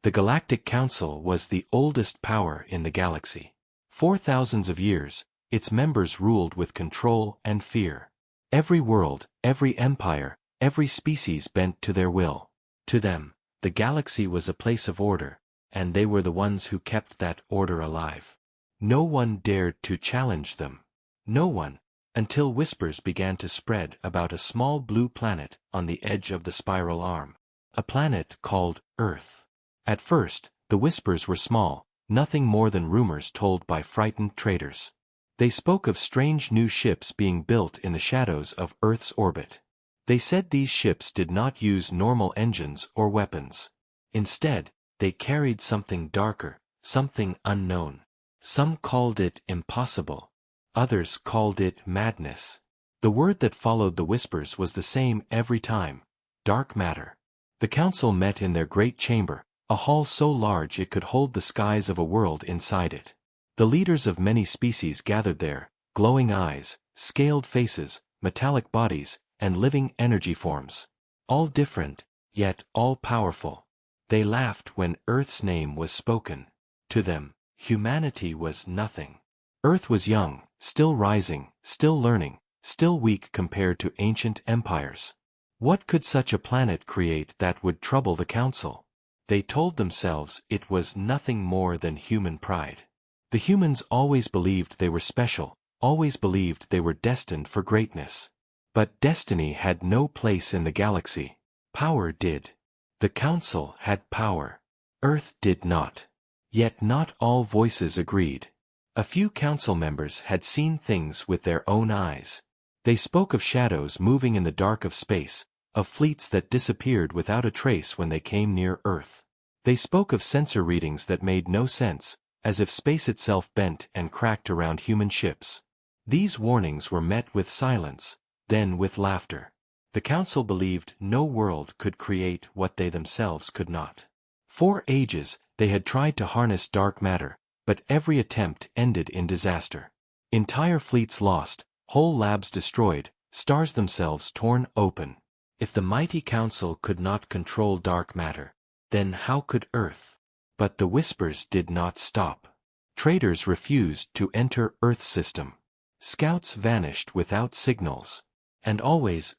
The Galactic Council was the oldest power in the galaxy. For thousands of years, its members ruled with control and fear. Every world, every empire, every species bent to their will. To them, the galaxy was a place of order, and they were the ones who kept that order alive. No one dared to challenge them. No one, until whispers began to spread about a small blue planet on the edge of the spiral arm. A planet called Earth. At first, the whispers were small, nothing more than rumors told by frightened traders. They spoke of strange new ships being built in the shadows of Earth's orbit. They said these ships did not use normal engines or weapons. Instead, they carried something darker, something unknown. Some called it impossible. Others called it madness. The word that followed the whispers was the same every time: dark matter. The council met in their great chamber, a hall so large it could hold the skies of a world inside it. The leaders of many species gathered there, glowing eyes, scaled faces, metallic bodies, and living energy forms. All different, yet all powerful. They laughed when Earth's name was spoken. To them, humanity was nothing. Earth was young, still rising, still learning, still weak compared to ancient empires. What could such a planet create that would trouble the council? They told themselves it was nothing more than human pride. The humans always believed they were special, always believed they were destined for greatness. But destiny had no place in the galaxy. Power did. The council had power. Earth did not. Yet not all voices agreed. A few council members had seen things with their own eyes. They spoke of shadows moving in the dark of space, of fleets that disappeared without a trace when they came near Earth. They spoke of sensor readings that made no sense, as if space itself bent and cracked around human ships. These warnings were met with silence, then with laughter. The council believed no world could create what they themselves could not. For ages, they had tried to harness dark matter, but every attempt ended in disaster. Entire fleets lost, whole labs destroyed, stars themselves torn open. If the mighty council could not control dark matter, then how could Earth? But the whispers did not stop. Traders refused to enter Earth's system. Scouts vanished without signals. And always,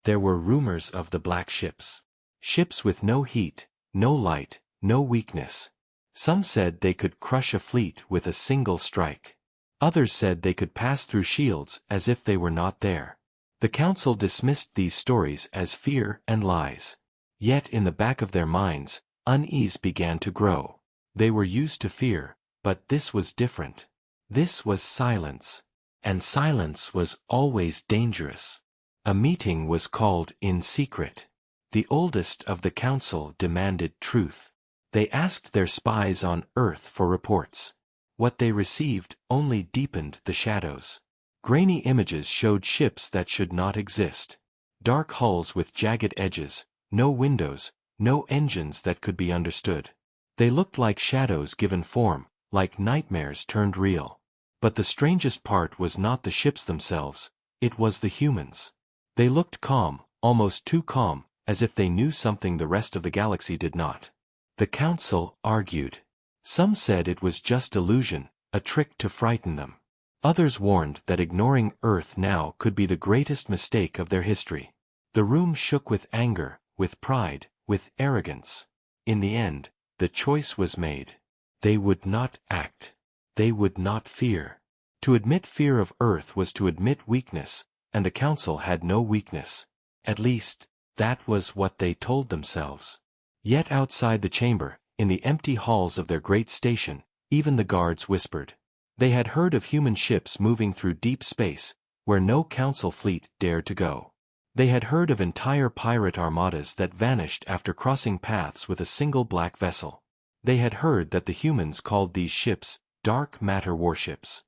there were rumors of the black ships. Ships with no heat, no light, no weakness. Some said they could crush a fleet with a single strike. Others said they could pass through shields as if they were not there. The council dismissed these stories as fear and lies. Yet in the back of their minds, unease began to grow. They were used to fear, but this was different. This was silence. And silence was always dangerous. A meeting was called in secret. The oldest of the council demanded truth. They asked their spies on Earth for reports. What they received only deepened the shadows. Grainy images showed ships that should not exist. Dark hulls with jagged edges, no windows, no engines that could be understood. They looked like shadows given form, like nightmares turned real. But the strangest part was not the ships themselves, it was the humans. They looked calm, almost too calm, as if they knew something the rest of the galaxy did not. The council argued. Some said it was just illusion, a trick to frighten them. Others warned that ignoring Earth now could be the greatest mistake of their history. The room shook with anger, with pride, with arrogance. In the end, the choice was made. They would not act. They would not fear. To admit fear of Earth was to admit weakness, and the council had no weakness. At least, that was what they told themselves. Yet outside the chamber, in the empty halls of their great station, even the guards whispered. They had heard of human ships moving through deep space, where no council fleet dared to go. They had heard of entire pirate armadas that vanished after crossing paths with a single black vessel. They had heard that the humans called these ships dark matter warships.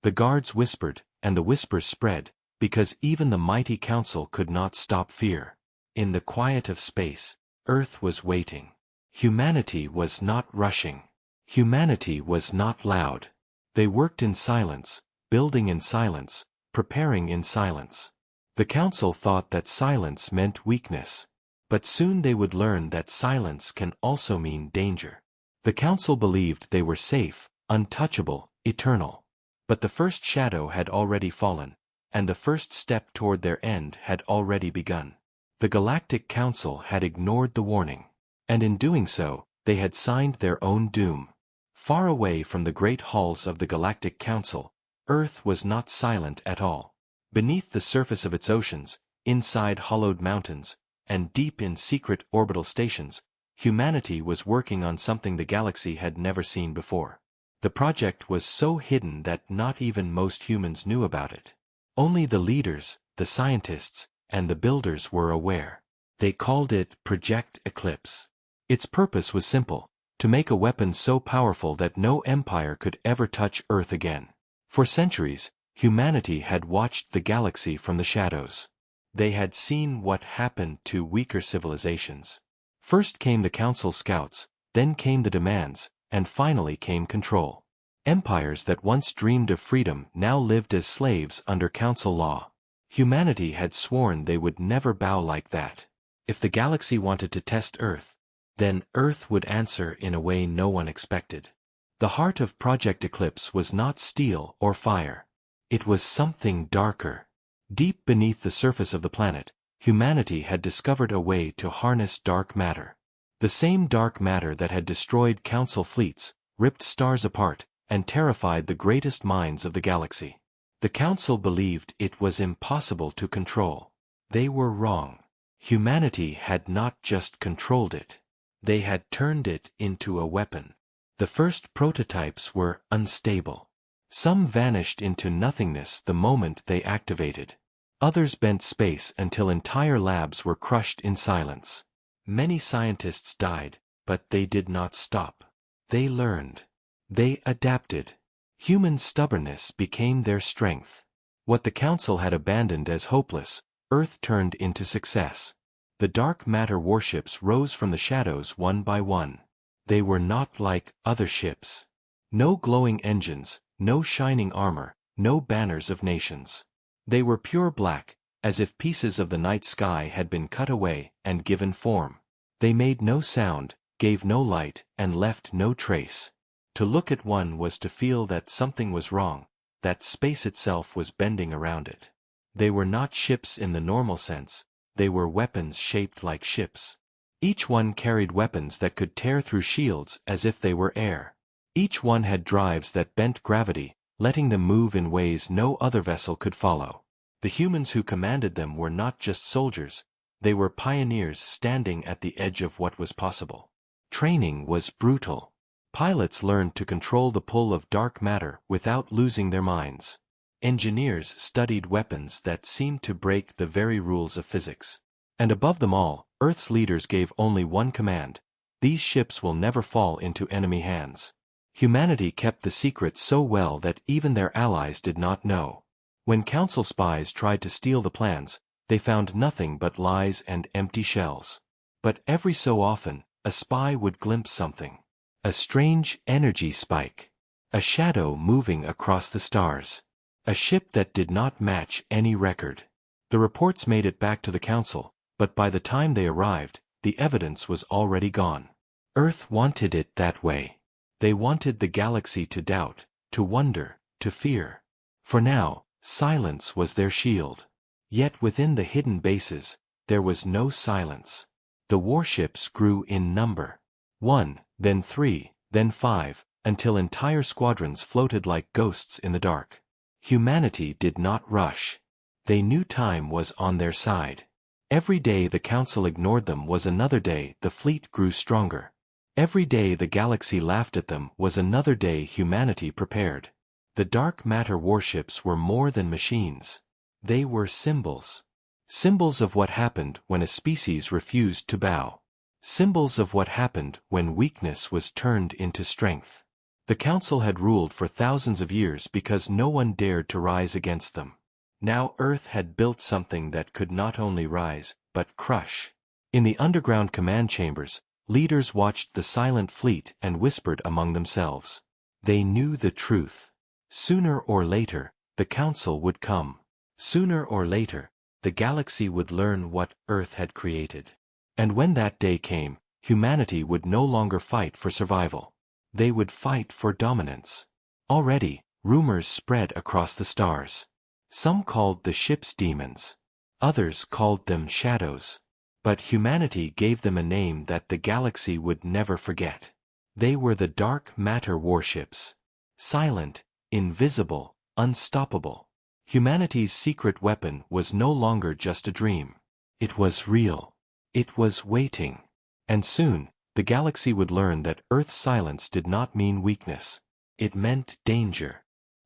The guards whispered, and the whispers spread, because even the mighty council could not stop fear. In the quiet of space, Earth was waiting. Humanity was not rushing. Humanity was not loud. They worked in silence, building in silence, preparing in silence. The council thought that silence meant weakness. But soon they would learn that silence can also mean danger. The council believed they were safe, untouchable, eternal. But the first shadow had already fallen, and the first step toward their end had already begun. The Galactic Council had ignored the warning. And in doing so, they had signed their own doom. Far away from the great halls of the Galactic Council, Earth was not silent at all. Beneath the surface of its oceans, inside hollowed mountains, and deep in secret orbital stations, humanity was working on something the galaxy had never seen before. The project was so hidden that not even most humans knew about it. Only the leaders, the scientists, and the builders were aware. They called it Project Eclipse. Its purpose was simple: to make a weapon so powerful that no empire could ever touch Earth again. For centuries, humanity had watched the galaxy from the shadows. They had seen what happened to weaker civilizations. First came the Council scouts, then came the demands, and finally came control. Empires that once dreamed of freedom now lived as slaves under Council law. Humanity had sworn they would never bow like that. If the galaxy wanted to test Earth, then Earth would answer in a way no one expected. The heart of Project Eclipse was not steel or fire. It was something darker. Deep beneath the surface of the planet, humanity had discovered a way to harness dark matter. The same dark matter that had destroyed Council fleets, ripped stars apart, and terrified the greatest minds of the galaxy. The Council believed it was impossible to control. They were wrong. Humanity had not just controlled it. They had turned it into a weapon. The first prototypes were unstable. Some vanished into nothingness the moment they activated. Others bent space until entire labs were crushed in silence. Many scientists died, but they did not stop. They learned. They adapted. Human stubbornness became their strength. What the Council had abandoned as hopeless, Earth turned into success. The dark matter warships rose from the shadows one by one. They were not like other ships. No glowing engines, no shining armor, no banners of nations. They were pure black, as if pieces of the night sky had been cut away and given form. They made no sound, gave no light, and left no trace. To look at one was to feel that something was wrong, that space itself was bending around it. They were not ships in the normal sense, they were weapons shaped like ships. Each one carried weapons that could tear through shields as if they were air. Each one had drives that bent gravity, letting them move in ways no other vessel could follow. The humans who commanded them were not just soldiers, they were pioneers standing at the edge of what was possible. Training was brutal. Pilots learned to control the pull of dark matter without losing their minds. Engineers studied weapons that seemed to break the very rules of physics. And above them all, Earth's leaders gave only one command: these ships will never fall into enemy hands. Humanity kept the secret so well that even their allies did not know. When Council spies tried to steal the plans, they found nothing but lies and empty shells. But every so often, a spy would glimpse something. A strange energy spike. A shadow moving across the stars. A ship that did not match any record. The reports made it back to the Council, but by the time they arrived, the evidence was already gone. Earth wanted it that way. They wanted the galaxy to doubt, to wonder, to fear. For now, silence was their shield. Yet within the hidden bases, there was no silence. The warships grew in number. 1, then 3, then 5, until entire squadrons floated like ghosts in the dark. Humanity did not rush. They knew time was on their side. Every day the Council ignored them was another day the fleet grew stronger. Every day the galaxy laughed at them was another day humanity prepared. The dark matter warships were more than machines. They were symbols. Symbols of what happened when a species refused to bow. Symbols of what happened when weakness was turned into strength. The Council had ruled for thousands of years because no one dared to rise against them. Now Earth had built something that could not only rise, but crush. In the underground command chambers, leaders watched the silent fleet and whispered among themselves. They knew the truth. Sooner or later, the Council would come. Sooner or later, the galaxy would learn what Earth had created. And when that day came, humanity would no longer fight for survival. They would fight for dominance. Already, rumors spread across the stars. Some called the ships demons. Others called them shadows. But humanity gave them a name that the galaxy would never forget. They were the dark matter warships. Silent, invisible, unstoppable. Humanity's secret weapon was no longer just a dream. It was real. It was waiting. And soon, the galaxy would learn that Earth's silence did not mean weakness. It meant danger.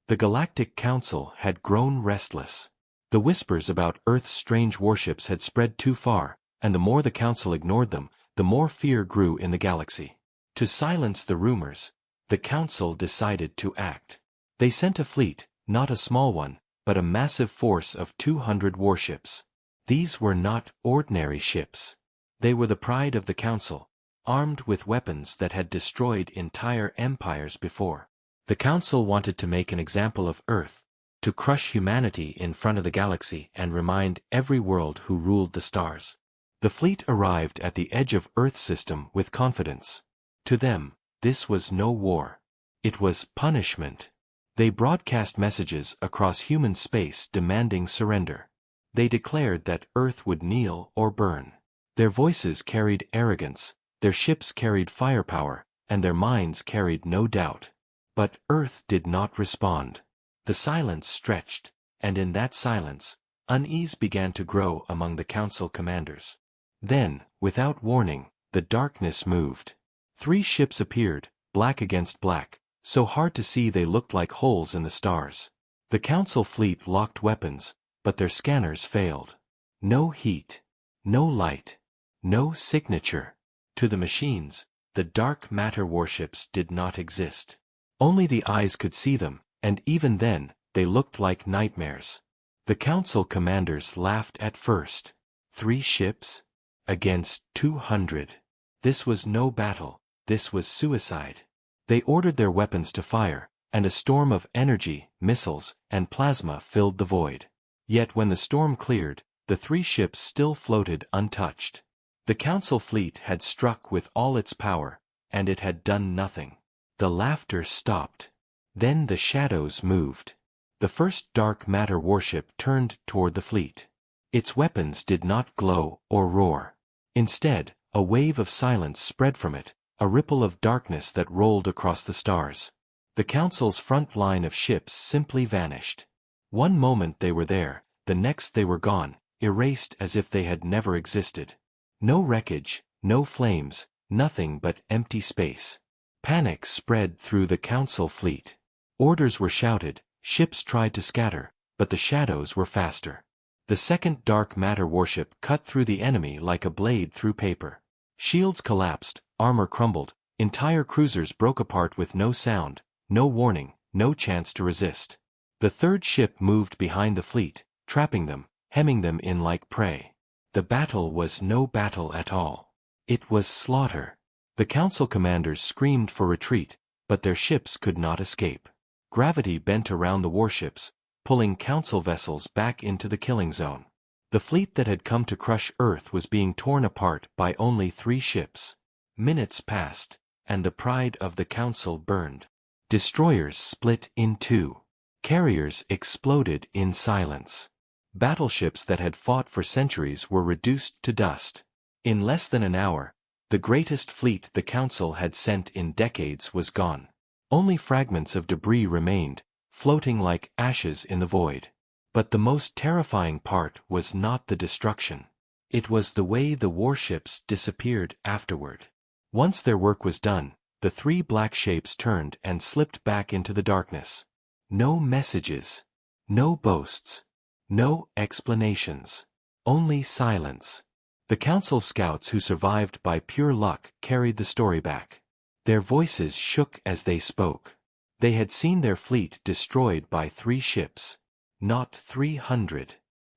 The Galactic Council had grown restless. The whispers about Earth's strange warships had spread too far, and the more the Council ignored them, the more fear grew in the galaxy. To silence the rumors, the Council decided to act. They sent a fleet, not a small one, but a massive force of 200 warships. These were not ordinary ships. They were the pride of the Council, armed with weapons that had destroyed entire empires before. The Council wanted to make an example of Earth, to crush humanity in front of the galaxy and remind every world who ruled the stars. The fleet arrived at the edge of Earth's system with confidence. To them, this was no war. It was punishment. They broadcast messages across human space demanding surrender. They declared that Earth would kneel or burn. Their voices carried arrogance, their ships carried firepower, and their minds carried no doubt. But Earth did not respond. The silence stretched, and in that silence, unease began to grow among the Council commanders. Then, without warning, the darkness moved. 3 ships appeared, black against black, so hard to see they looked like holes in the stars. The Council fleet locked weapons, but their scanners failed. No heat. No light. No signature. To the machines, the dark matter warships did not exist. Only the eyes could see them, and even then, they looked like nightmares. The Council commanders laughed at first. 3 ships? Against 200. This was no battle, this was suicide. They ordered their weapons to fire, and a storm of energy, missiles, and plasma filled the void. Yet when the storm cleared, the 3 ships still floated untouched. The Council fleet had struck with all its power, and it had done nothing. The laughter stopped. Then the shadows moved. The first dark matter warship turned toward the fleet. Its weapons did not glow or roar. Instead, a wave of silence spread from it, a ripple of darkness that rolled across the stars. The Council's front line of ships simply vanished. One moment they were there, the next they were gone, erased as if they had never existed. No wreckage, no flames, nothing but empty space. Panic spread through the Council fleet. Orders were shouted, ships tried to scatter, but the shadows were faster. The second dark matter warship cut through the enemy like a blade through paper. Shields collapsed, armor crumbled, entire cruisers broke apart with no sound, no warning, no chance to resist. The third ship moved behind the fleet, trapping them, hemming them in like prey. The battle was no battle at all. It was slaughter. The Council commanders screamed for retreat, but their ships could not escape. Gravity bent around the warships, pulling Council vessels back into the killing zone. The fleet that had come to crush Earth was being torn apart by only 3 ships. Minutes passed, and the pride of the Council burned. Destroyers split in 2. Carriers exploded in silence. Battleships that had fought for centuries were reduced to dust. In less than an hour, the greatest fleet the Council had sent in decades was gone. Only fragments of debris remained, floating like ashes in the void. But the most terrifying part was not the destruction. It was the way the warships disappeared afterward. Once their work was done, the 3 black shapes turned and slipped back into the darkness. No messages. No boasts. No explanations. Only silence. The Council scouts who survived by pure luck carried the story back. Their voices shook as they spoke. They had seen their fleet destroyed by 3 ships. Not 300.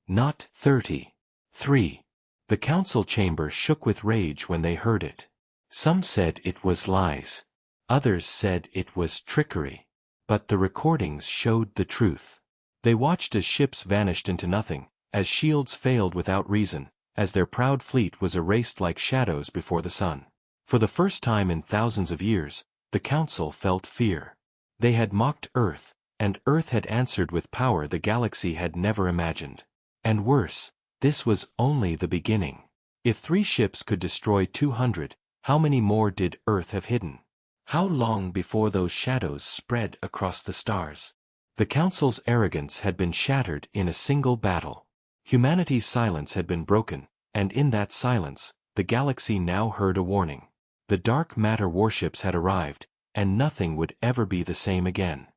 Not 30. 3. The Council chamber shook with rage when they heard it. Some said it was lies. Others said it was trickery. But the recordings showed the truth. They watched as ships vanished into nothing, as shields failed without reason, as their proud fleet was erased like shadows before the sun. For the first time in thousands of years, the Council felt fear. They had mocked Earth, and Earth had answered with power the galaxy had never imagined. And worse, this was only the beginning. If 3 ships could destroy 200, how many more did Earth have hidden? How long before those shadows spread across the stars? The Council's arrogance had been shattered in a single battle. Humanity's silence had been broken, and in that silence, the galaxy now heard a warning. The dark matter warships had arrived, and nothing would ever be the same again.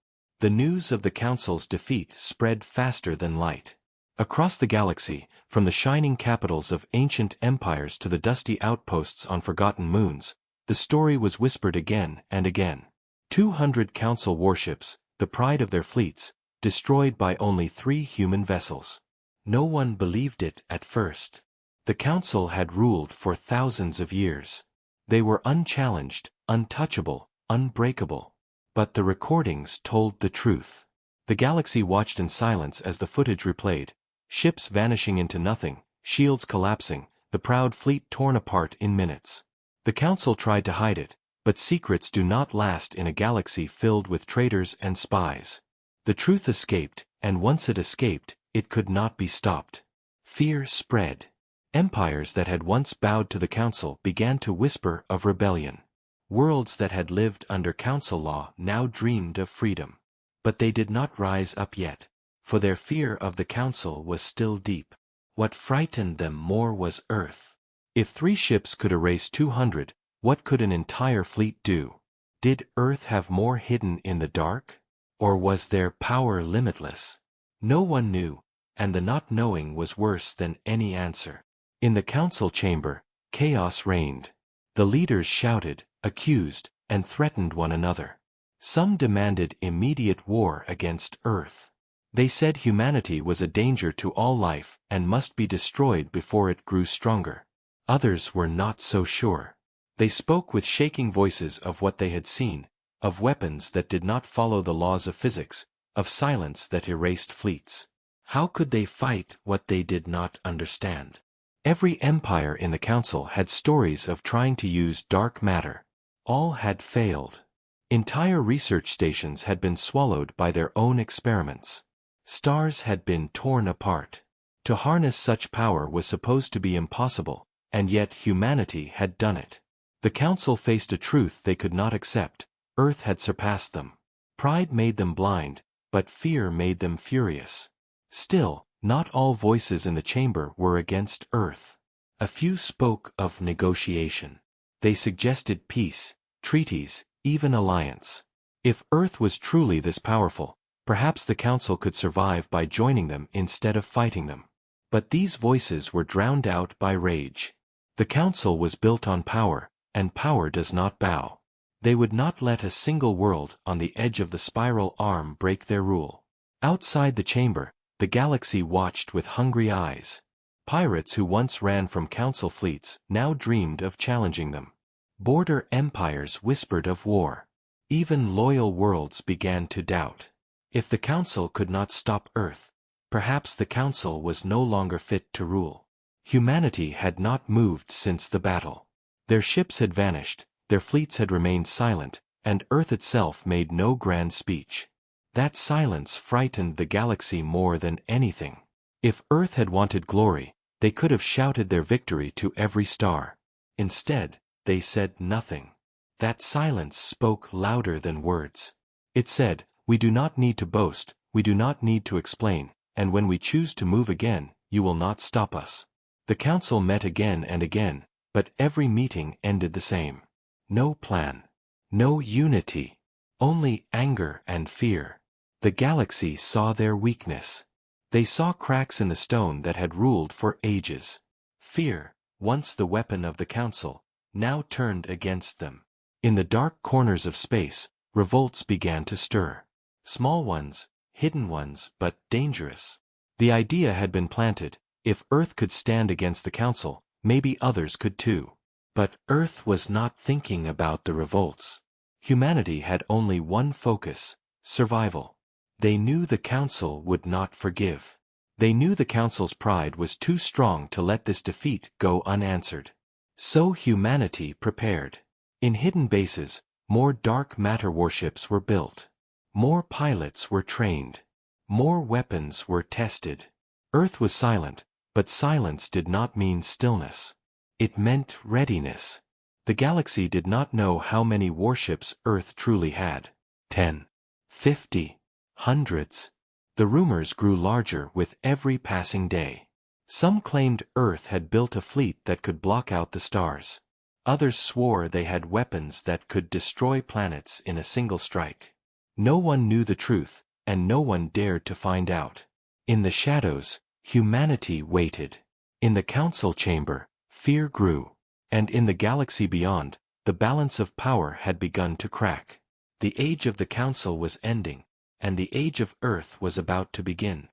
The news of the Council's defeat spread faster than light. Across the galaxy, from the shining capitals of ancient empires to the dusty outposts on forgotten moons, the story was whispered again and again. 200 Council warships, the pride of their fleets, destroyed by only 3 human vessels. No one believed it at first. The Council had ruled for thousands of years. They were unchallenged, untouchable, unbreakable. But the recordings told the truth. The galaxy watched in silence as the footage replayed, ships vanishing into nothing, shields collapsing, the proud fleet torn apart in minutes. The Council tried to hide it, but secrets do not last in a galaxy filled with traitors and spies. The truth escaped, and once it escaped, it could not be stopped. Fear spread. Empires that had once bowed to the Council began to whisper of rebellion. Worlds that had lived under Council law now dreamed of freedom. But they did not rise up yet, for their fear of the Council was still deep. What frightened them more was Earth. If 3 ships could erase 200, what could an entire fleet do? Did Earth have more hidden in the dark? Or was their power limitless? No one knew, and the not knowing was worse than any answer. In the Council chamber, chaos reigned. The leaders shouted, accused, and threatened one another. Some demanded immediate war against Earth. They said humanity was a danger to all life and must be destroyed before it grew stronger. Others were not so sure. They spoke with shaking voices of what they had seen, of weapons that did not follow the laws of physics, of silence that erased fleets. How could they fight what they did not understand? Every empire in the Council had stories of trying to use dark matter. All had failed. Entire research stations had been swallowed by their own experiments. Stars had been torn apart. To harness such power was supposed to be impossible, and yet humanity had done it. The Council faced a truth they could not accept. Earth had surpassed them. Pride made them blind, but fear made them furious. Still, not all voices in the chamber were against Earth. A few spoke of negotiation. They suggested peace, treaties, even alliance. If Earth was truly this powerful, perhaps the Council could survive by joining them instead of fighting them. But these voices were drowned out by rage. The Council was built on power, and power does not bow. They would not let a single world on the edge of the spiral arm break their rule. Outside the chamber, the galaxy watched with hungry eyes. Pirates who once ran from Council fleets now dreamed of challenging them. Border empires whispered of war. Even loyal worlds began to doubt. If the Council could not stop Earth, perhaps the Council was no longer fit to rule. Humanity had not moved since the battle. Their ships had vanished, their fleets had remained silent, and Earth itself made no grand speech. That silence frightened the galaxy more than anything. If Earth had wanted glory, they could have shouted their victory to every star. Instead, they said nothing. That silence spoke louder than words. It said, "We do not need to boast, we do not need to explain, and when we choose to move again, you will not stop us." The Council met again and again, but every meeting ended the same. No plan. No unity. Only anger and fear. The galaxy saw their weakness. They saw cracks in the stone that had ruled for ages. Fear, once the weapon of the Council, now turned against them. In the dark corners of space, revolts began to stir. Small ones, hidden ones, but dangerous. The idea had been planted, if Earth could stand against the Council, maybe others could too. But Earth was not thinking about the revolts. Humanity had only one focus: survival. They knew the Council would not forgive. They knew the Council's pride was too strong to let this defeat go unanswered. So humanity prepared. In hidden bases, more dark matter warships were built. More pilots were trained. More weapons were tested. Earth was silent, but silence did not mean stillness. It meant readiness. The galaxy did not know how many warships Earth truly had. 10, 50, hundreds. The rumors grew larger with every passing day. Some claimed Earth had built a fleet that could block out the stars. Others swore they had weapons that could destroy planets in a single strike. No one knew the truth, and no one dared to find out. In the shadows, humanity waited. In the council chamber, fear grew. And in the galaxy beyond, the balance of power had begun to crack. The age of the council was ending, and the age of Earth was about to begin.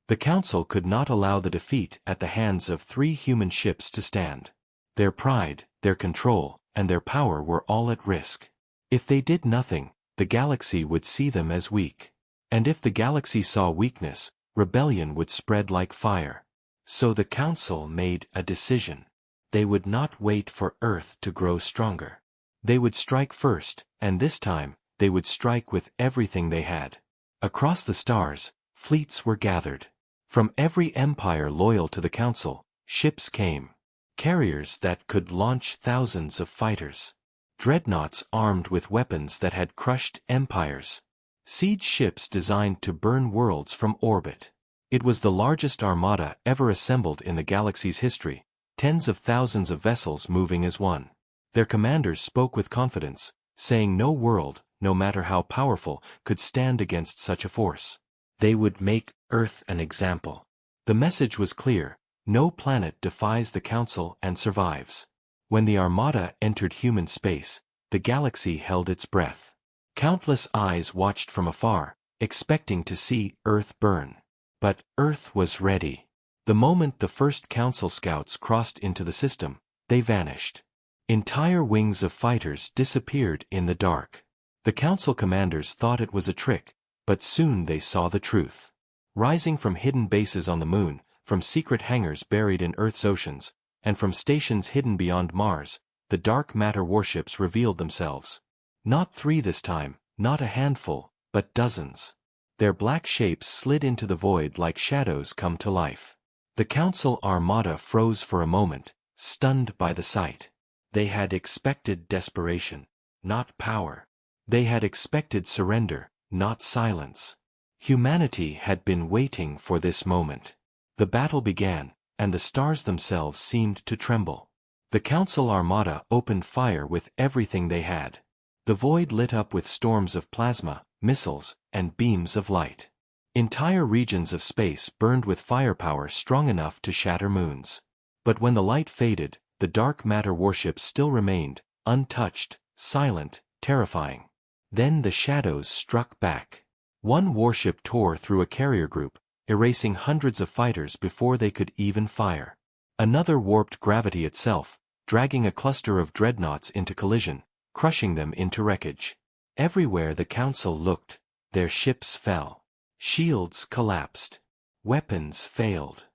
The council could not allow the defeat at the hands of 3 human ships to stand. Their pride, their control, and their power were all at risk. If they did nothing, the galaxy would see them as weak. And if the galaxy saw weakness, rebellion would spread like fire. So the council made a decision. They would not wait for Earth to grow stronger. They would strike first, and this time, they would strike with everything they had. Across the stars, fleets were gathered. From every empire loyal to the council, ships came. Carriers that could launch thousands of fighters. Dreadnoughts armed with weapons that had crushed empires. Siege ships designed to burn worlds from orbit. It was the largest armada ever assembled in the galaxy's history, tens of thousands of vessels moving as one. Their commanders spoke with confidence, saying no world, no matter how powerful, could stand against such a force. They would make Earth an example. The message was clear: no planet defies the Council and survives. When the Armada entered human space, the galaxy held its breath. Countless eyes watched from afar, expecting to see Earth burn. But Earth was ready. The moment the first Council scouts crossed into the system, they vanished. Entire wings of fighters disappeared in the dark. The Council commanders thought it was a trick, but soon they saw the truth. Rising from hidden bases on the Moon, from secret hangars buried in Earth's oceans, and from stations hidden beyond Mars, the dark matter warships revealed themselves. Not 3 this time, not a handful, but dozens. Their black shapes slid into the void like shadows come to life. The Council Armada froze for a moment, stunned by the sight. They had expected desperation, not power. They had expected surrender, not silence. Humanity had been waiting for this moment. The battle began, and the stars themselves seemed to tremble. The Council Armada opened fire with everything they had. The void lit up with storms of plasma, missiles, and beams of light. Entire regions of space burned with firepower strong enough to shatter moons. But when the light faded, the dark matter warships still remained, untouched, silent, terrifying. Then the shadows struck back. One warship tore through a carrier group, erasing hundreds of fighters before they could even fire. Another warped gravity itself, dragging a cluster of dreadnoughts into collision, crushing them into wreckage. Everywhere the Council looked, their ships fell. Shields collapsed. Weapons failed.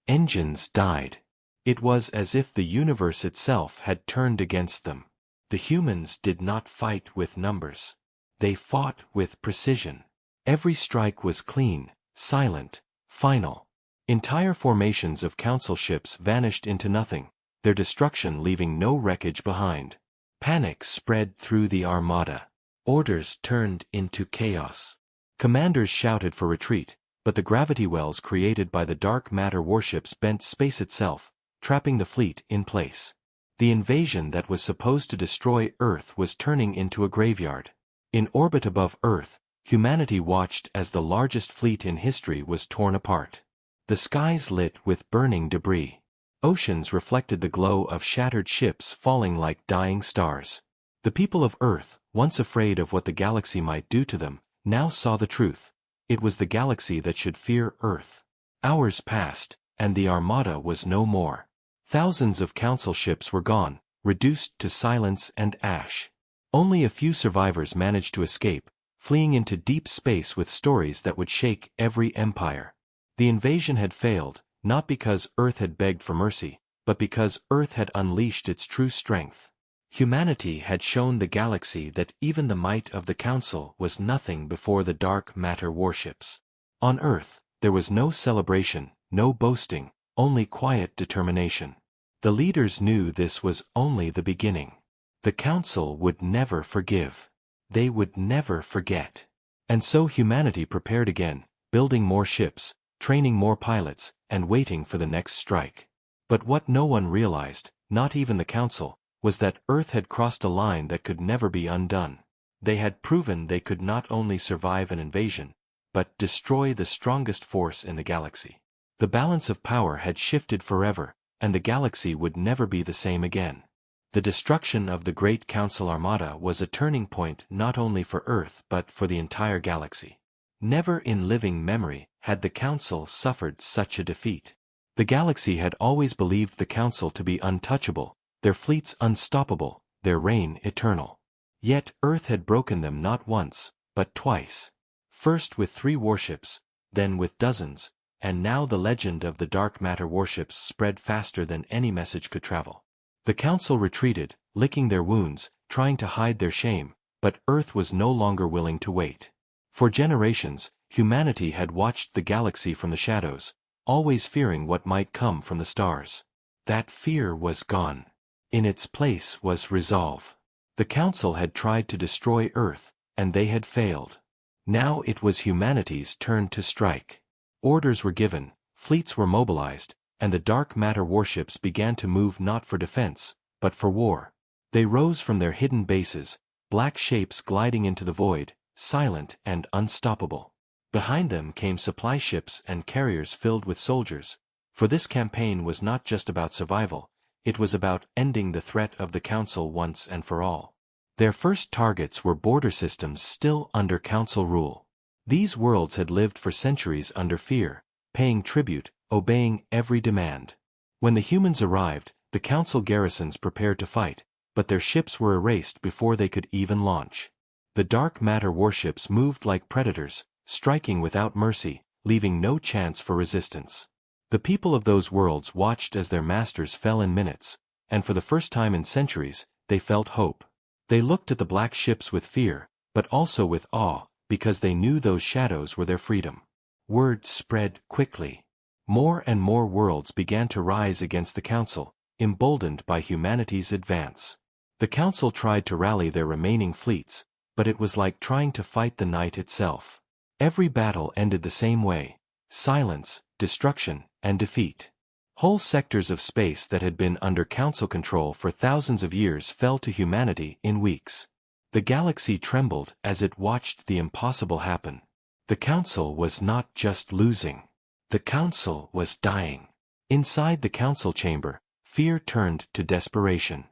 Engines died. It was as if the universe itself had turned against them. The humans did not fight with numbers. They fought with precision. Every strike was clean, silent, final. Entire formations of Council ships vanished into nothing, their destruction leaving no wreckage behind. Panic spread through the Armada. Orders turned into chaos. Commanders shouted for retreat, but the gravity wells created by the dark matter warships bent space itself, trapping the fleet in place. The invasion that was supposed to destroy Earth was turning into a graveyard. In orbit above Earth, humanity watched as the largest fleet in history was torn apart. The skies lit with burning debris. Oceans reflected the glow of shattered ships falling like dying stars. The people of Earth, once afraid of what the galaxy might do to them, now saw the truth. It was the galaxy that should fear Earth. Hours passed, and the Armada was no more. Thousands of Council ships were gone, reduced to silence and ash. Only a few survivors managed to escape, fleeing into deep space with stories that would shake every empire. The invasion had failed, not because Earth had begged for mercy, but because Earth had unleashed its true strength. Humanity had shown the galaxy that even the might of the Council was nothing before the dark matter warships. On Earth, there was no celebration, no boasting, only quiet determination. The leaders knew this was only the beginning. The Council would never forgive. They would never forget. And so humanity prepared again, building more ships, training more pilots, and waiting for the next strike. But what no one realized, not even the Council, was that Earth had crossed a line that could never be undone. They had proven they could not only survive an invasion, but destroy the strongest force in the galaxy. The balance of power had shifted forever, and the galaxy would never be the same again. The destruction of the Great Council Armada was a turning point not only for Earth but for the entire galaxy. Never in living memory had the Council suffered such a defeat. The galaxy had always believed the Council to be untouchable, their fleets unstoppable, their reign eternal. Yet Earth had broken them not once, but twice. First with 3 warships, then with dozens, and now the legend of the dark matter warships spread faster than any message could travel. The Council retreated, licking their wounds, trying to hide their shame, but Earth was no longer willing to wait. For generations, humanity had watched the galaxy from the shadows, always fearing what might come from the stars. That fear was gone. In its place was resolve. The Council had tried to destroy Earth, and they had failed. Now it was humanity's turn to strike. Orders were given, fleets were mobilized, and the dark matter warships began to move not for defense, but for war. They rose from their hidden bases, black shapes gliding into the void, silent and unstoppable. Behind them came supply ships and carriers filled with soldiers, for this campaign was not just about survival, it was about ending the threat of the Council once and for all. Their first targets were border systems still under Council rule. These worlds had lived for centuries under fear, paying tribute, obeying every demand. When the humans arrived, the Council garrisons prepared to fight, but their ships were erased before they could even launch. The dark matter warships moved like predators, striking without mercy, leaving no chance for resistance. The people of those worlds watched as their masters fell in minutes, and for the first time in centuries, they felt hope. They looked at the black ships with fear, but also with awe, because they knew those shadows were their freedom. Word spread quickly. More and more worlds began to rise against the Council, emboldened by humanity's advance. The Council tried to rally their remaining fleets, but it was like trying to fight the night itself. Every battle ended the same way: silence, destruction, and defeat. Whole sectors of space that had been under Council control for thousands of years fell to humanity in weeks. The galaxy trembled as it watched the impossible happen. The Council was not just losing. The Council was dying. Inside the Council chamber, fear turned to desperation.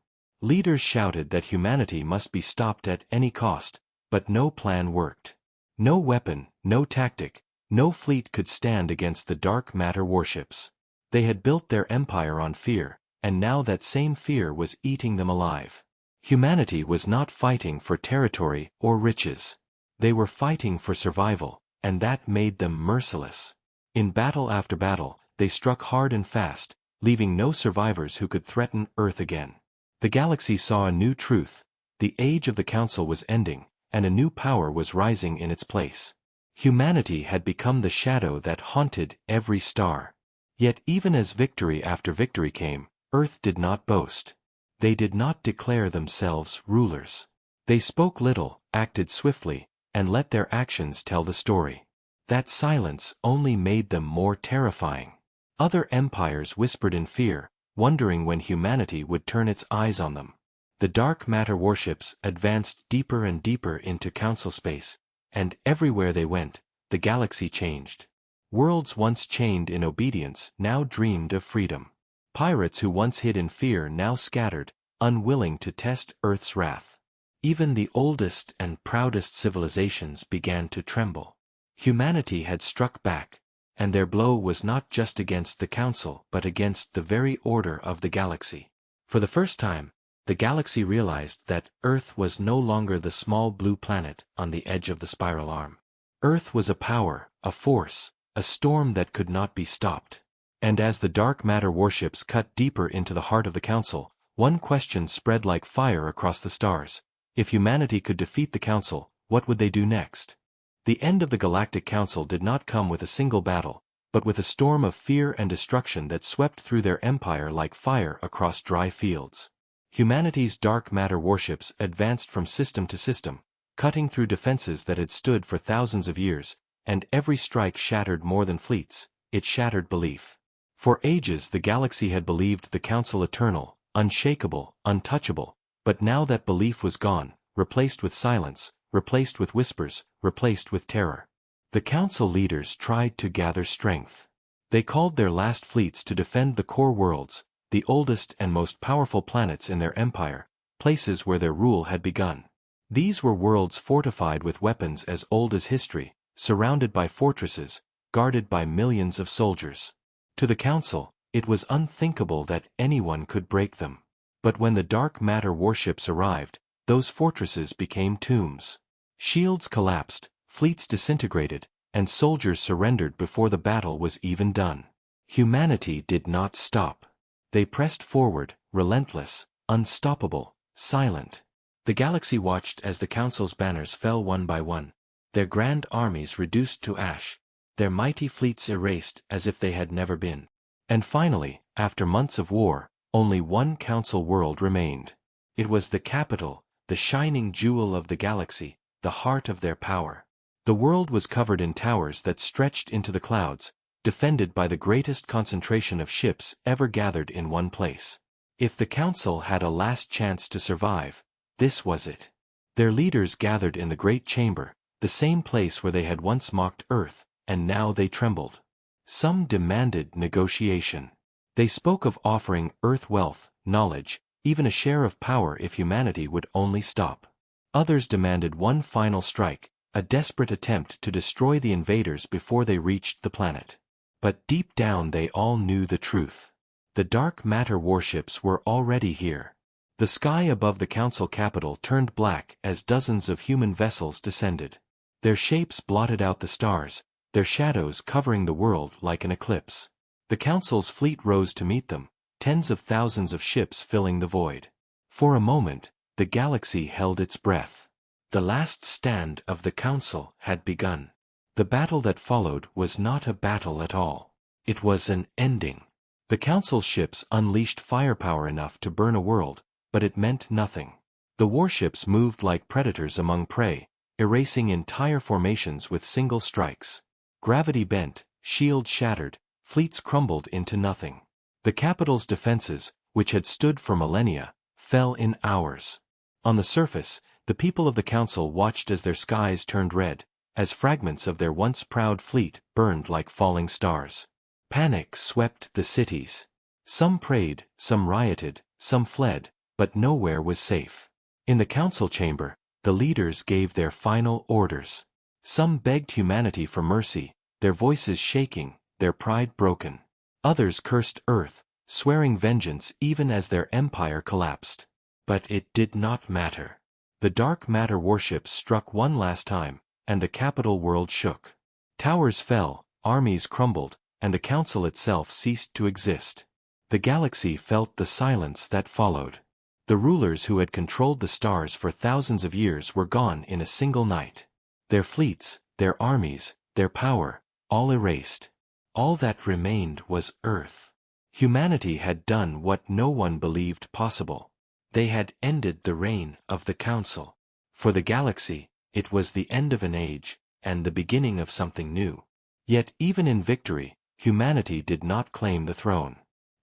Leaders shouted that humanity must be stopped at any cost, but no plan worked. No weapon, no tactic, no fleet could stand against the dark matter warships. They had built their empire on fear, and now that same fear was eating them alive. Humanity was not fighting for territory or riches. They were fighting for survival, and that made them merciless. In battle after battle, they struck hard and fast, leaving no survivors who could threaten Earth again. The galaxy saw a new truth: the age of the Council was ending, and a new power was rising in its place. Humanity had become the shadow that haunted every star. Yet even as victory after victory came, Earth did not boast. They did not declare themselves rulers. They spoke little, acted swiftly, and let their actions tell the story. That silence only made them more terrifying. Other empires whispered in fear, wondering when humanity would turn its eyes on them. The dark matter warships advanced deeper and deeper into Council space, and everywhere they went, the galaxy changed. Worlds once chained in obedience now dreamed of freedom. Pirates who once hid in fear now scattered, unwilling to test Earth's wrath. Even the oldest and proudest civilizations began to tremble. Humanity had struck back, and their blow was not just against the Council but against the very order of the galaxy. For the first time, the galaxy realized that Earth was no longer the small blue planet on the edge of the spiral arm. Earth was a power, a force, a storm that could not be stopped. And as the dark matter warships cut deeper into the heart of the Council, one question spread like fire across the stars. If humanity could defeat the Council, what would they do next? The end of the Galactic Council did not come with a single battle, but with a storm of fear and destruction that swept through their empire like fire across dry fields. Humanity's dark matter warships advanced from system to system, cutting through defenses that had stood for thousands of years, and every strike shattered more than fleets, it shattered belief. For ages the galaxy had believed the Council eternal, unshakable, untouchable, but now that belief was gone, replaced with silence, replaced with whispers, replaced with terror. The Council leaders tried to gather strength. They called their last fleets to defend the core worlds, the oldest and most powerful planets in their empire, places where their rule had begun. These were worlds fortified with weapons as old as history, surrounded by fortresses, guarded by millions of soldiers. To the Council, it was unthinkable that anyone could break them. But when the dark matter warships arrived, those fortresses became tombs. Shields collapsed, fleets disintegrated, and soldiers surrendered before the battle was even done. Humanity did not stop. They pressed forward, relentless, unstoppable, silent. The galaxy watched as the Council's banners fell one by one, their grand armies reduced to ash, their mighty fleets erased as if they had never been. And finally, after months of war, only one Council world remained. It was the capital, the shining jewel of the galaxy, the heart of their power. The world was covered in towers that stretched into the clouds, defended by the greatest concentration of ships ever gathered in one place. If the Council had a last chance to survive, this was it. Their leaders gathered in the Great Chamber, the same place where they had once mocked Earth, and now they trembled. Some demanded negotiation. They spoke of offering Earth wealth, knowledge, even a share of power if humanity would only stop. Others demanded one final strike, a desperate attempt to destroy the invaders before they reached the planet. But deep down they all knew the truth. The dark matter warships were already here. The sky above the Council capital turned black as dozens of human vessels descended. Their shapes blotted out the stars, their shadows covering the world like an eclipse. The Council's fleet rose to meet them, tens of thousands of ships filling the void. For a moment, the galaxy held its breath. The last stand of the Council had begun. The battle that followed was not a battle at all. It was an ending. The Council's ships unleashed firepower enough to burn a world, but it meant nothing. The warships moved like predators among prey, erasing entire formations with single strikes. Gravity bent, shields shattered, fleets crumbled into nothing. The capital's defenses, which had stood for millennia, fell in hours. On the surface, the people of the Council watched as their skies turned red, as fragments of their once proud fleet burned like falling stars. Panic swept the cities. Some prayed, some rioted, some fled, but nowhere was safe. In the Council chamber, the leaders gave their final orders. Some begged humanity for mercy, their voices shaking, their pride broken. Others cursed Earth, swearing vengeance even as their empire collapsed. But it did not matter. The dark matter warships struck one last time, and the capital world shook. Towers fell, armies crumbled, and the Council itself ceased to exist. The galaxy felt the silence that followed. The rulers who had controlled the stars for thousands of years were gone in a single night. Their fleets, their armies, their power, all erased. All that remained was Earth. Humanity had done what no one believed possible. They had ended the reign of the Council. For the galaxy, it was the end of an age, and the beginning of something new. Yet even in victory, humanity did not claim the throne.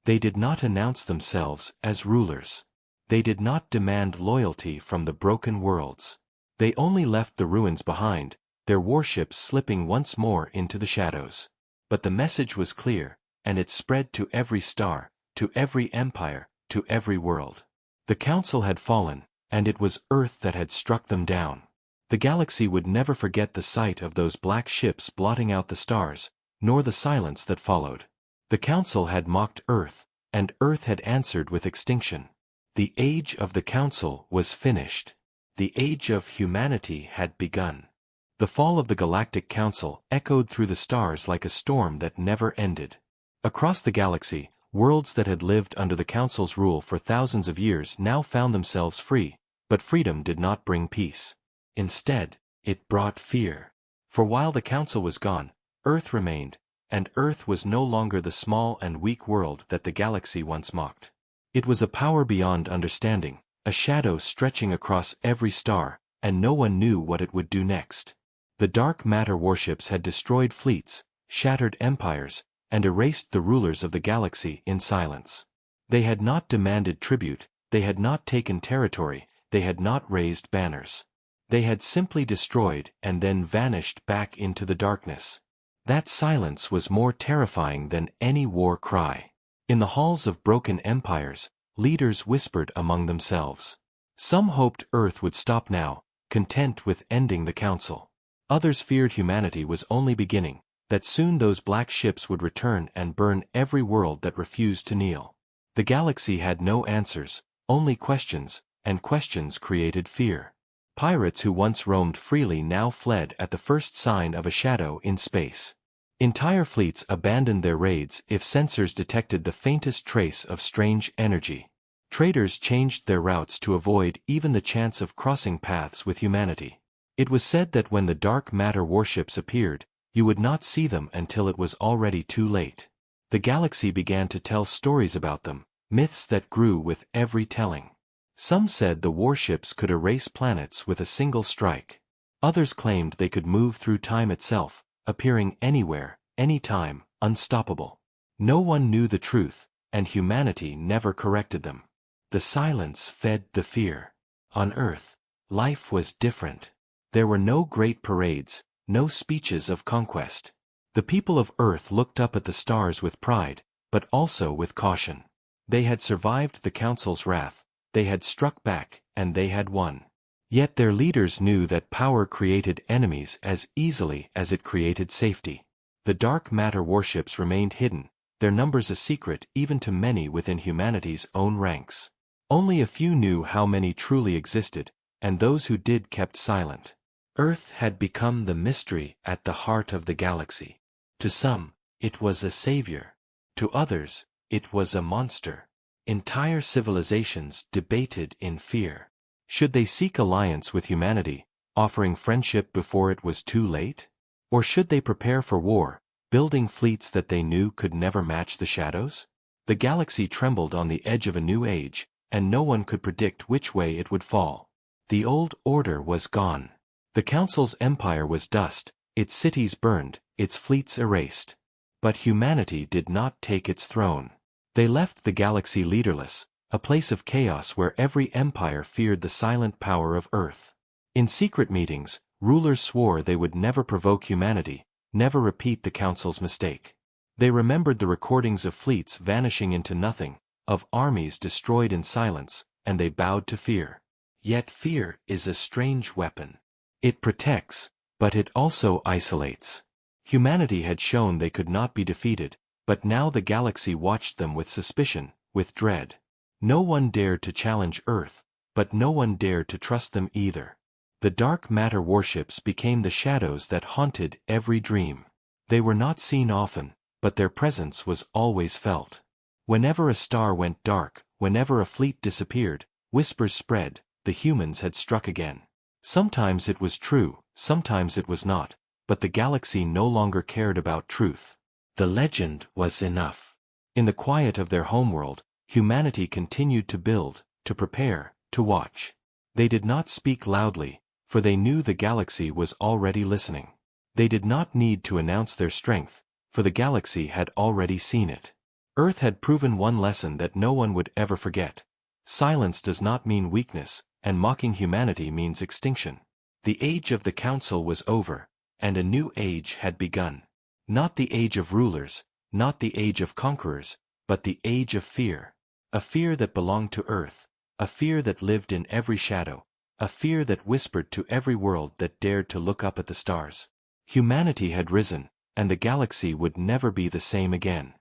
They did not announce themselves as rulers. They did not demand loyalty from the broken worlds. They only left the ruins behind, their warships slipping once more into the shadows. But the message was clear, and it spread to every star, to every empire, to every world. The Council had fallen, and it was Earth that had struck them down. The galaxy would never forget the sight of those black ships blotting out the stars, nor the silence that followed. The Council had mocked Earth, and Earth had answered with extinction. The age of the Council was finished. The age of humanity had begun. The fall of the Galactic Council echoed through the stars like a storm that never ended. Across the galaxy, worlds that had lived under the Council's rule for thousands of years now found themselves free, but freedom did not bring peace. Instead, it brought fear. For while the Council was gone, Earth remained, and Earth was no longer the small and weak world that the galaxy once mocked. It was a power beyond understanding, a shadow stretching across every star, and no one knew what it would do next. The dark matter warships had destroyed fleets, shattered empires, and erased the rulers of the galaxy in silence. They had not demanded tribute, they had not taken territory, they had not raised banners. They had simply destroyed and then vanished back into the darkness. That silence was more terrifying than any war cry. In the halls of broken empires, leaders whispered among themselves. Some hoped Earth would stop now, content with ending the Council. Others feared humanity was only beginning, that soon those black ships would return and burn every world that refused to kneel. The galaxy had no answers, only questions, and questions created fear. Pirates who once roamed freely now fled at the first sign of a shadow in space. Entire fleets abandoned their raids if sensors detected the faintest trace of strange energy. Traders changed their routes to avoid even the chance of crossing paths with humanity. It was said that when the dark matter warships appeared, you would not see them until it was already too late. The galaxy began to tell stories about them, myths that grew with every telling. Some said the warships could erase planets with a single strike. Others claimed they could move through time itself, appearing anywhere, anytime, unstoppable. No one knew the truth, and humanity never corrected them. The silence fed the fear. On Earth, life was different. There were no great parades, no speeches of conquest. The people of Earth looked up at the stars with pride, but also with caution. They had survived the Council's wrath, they had struck back, and they had won. Yet their leaders knew that power created enemies as easily as it created safety. The dark matter warships remained hidden, their numbers a secret even to many within humanity's own ranks. Only a few knew how many truly existed, and those who did kept silent. Earth had become the mystery at the heart of the galaxy. To some, it was a savior. To others, it was a monster. Entire civilizations debated in fear. Should they seek alliance with humanity, offering friendship before it was too late? Or should they prepare for war, building fleets that they knew could never match the shadows? The galaxy trembled on the edge of a new age, and no one could predict which way it would fall. The old order was gone. The Council's empire was dust, its cities burned, its fleets erased. But humanity did not take its throne. They left the galaxy leaderless, a place of chaos where every empire feared the silent power of Earth. In secret meetings, rulers swore they would never provoke humanity, never repeat the Council's mistake. They remembered the recordings of fleets vanishing into nothing, of armies destroyed in silence, and they bowed to fear. Yet fear is a strange weapon. It protects, but it also isolates. Humanity had shown they could not be defeated, but now the galaxy watched them with suspicion, with dread. No one dared to challenge Earth, but no one dared to trust them either. The dark matter warships became the shadows that haunted every dream. They were not seen often, but their presence was always felt. Whenever a star went dark, whenever a fleet disappeared, whispers spread, the humans had struck again. Sometimes it was true, sometimes it was not, but the galaxy no longer cared about truth. The legend was enough. In the quiet of their homeworld, humanity continued to build, to prepare, to watch. They did not speak loudly, for they knew the galaxy was already listening. They did not need to announce their strength, for the galaxy had already seen it. Earth had proven one lesson that no one would ever forget. Silence does not mean weakness, and mocking humanity means extinction. The age of the Council was over, and a new age had begun. Not the age of rulers, not the age of conquerors, but the age of fear. A fear that belonged to Earth, a fear that lived in every shadow, a fear that whispered to every world that dared to look up at the stars. Humanity had risen, and the galaxy would never be the same again.